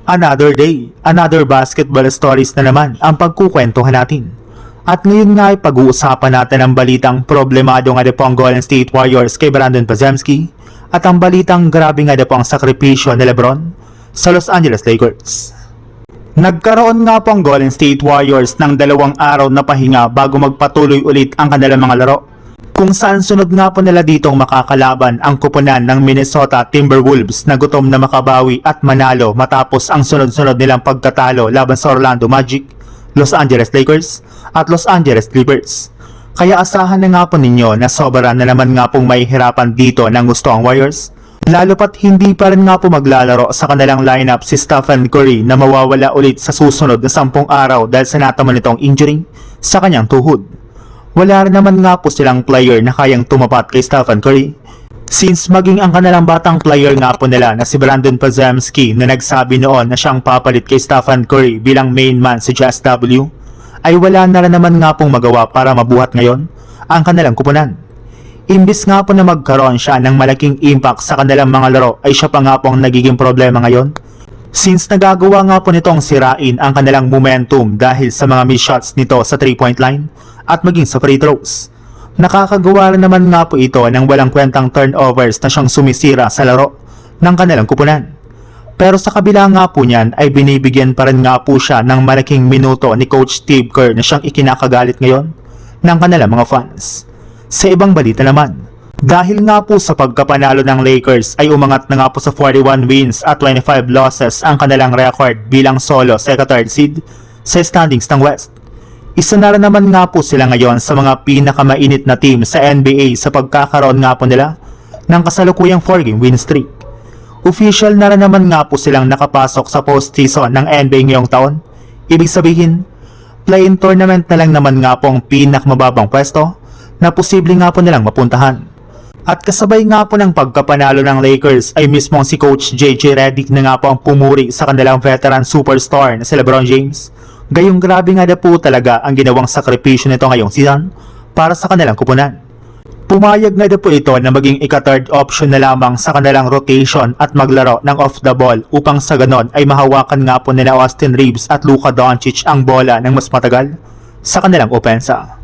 Another day, another basketball stories na naman ang pagkukwentuhan natin. At ngayon nga ay pag-uusapan natin ang balitang problemado nga po ang Golden State Warriors kay Brandon Podziemski at ang balitang grabe nga po ang sakripisyo ni Lebron sa Los Angeles Lakers. Nagkaroon nga po ang Golden State Warriors ng 2 araw na pahinga bago magpatuloy ulit ang kanilang mga laro, kung saan sunod nga po nila ditong makakalaban ang kupunan ng Minnesota Timberwolves na gutom na makabawi at manalo matapos ang sunod-sunod nilang pagkatalo laban sa Orlando Magic, Los Angeles Lakers at Los Angeles Clippers. Kaya asahan na nga po ninyo na sobra na naman nga pong may hirapan dito ng gusto ang Warriors, lalo pat hindi pa rin nga po maglalaro sa kanilang lineup si Stephen Curry na mawawala ulit sa susunod na 10 araw dahil sa nataman nitong injury sa kanyang tuhod. Wala rin naman nga po silang player na kayang tumapat kay Stephen Curry, since maging ang kanilang batang player nga po nila na si Brandon Podziemski na nagsabi noon na siyang papalit kay Stephen Curry bilang main man si JSW, ay wala na rin naman nga pong magawa para mabuhat ngayon ang kanilang kupunan. Imbis nga po na magkaroon siya ng malaking impact sa kanilang mga laro ay siya pa nga po ang nagiging problema ngayon, since nagagawa nga po nitong sirain ang kanilang momentum dahil sa mga missed shots nito sa 3-point line at maging sa free throws. Nakakagawa rin naman nga po ito ng walang kwentang turnovers na siyang sumisira sa laro ng kanilang kupunan. Pero sa kabila nga po niyan ay binibigyan pa rin nga po siya ng malaking minuto ni Coach Steve Kerr na siyang ikinakagalit ngayon ng kanilang mga fans. Sa ibang balita naman, dahil nga po sa pagkapanalo ng Lakers ay umangat na nga po sa 41 wins at 25 losses ang kanilang record bilang solo second-third seed sa standings ng West. Isa na rin naman nga po sila ngayon sa mga pinakamainit na team sa NBA sa pagkakaroon nga po nila ng kasalukuyang 4-game win streak. Official na rin naman nga po silang nakapasok sa postseason ng NBA ngayong taon. Ibig sabihin, play-in tournament na lang naman nga po ang pinakmababang pwesto na posible nga po nilang mapuntahan. At kasabay nga po ng pagkapanalo ng Lakers ay mismong si Coach JJ Redick na nga po ang pumuri sa kanilang veteran superstar na si LeBron James. Gayong grabe nga na po talaga ang ginawang sakripisyo nito ngayong season para sa kanilang kupunan. Pumayag nga na po ito na maging ika-third option na lamang sa kanilang rotation at maglaro ng off the ball upang sa ganon ay mahawakan nga po nila Austin Reeves at Luka Doncic ang bola ng mas matagal sa kanilang opensa.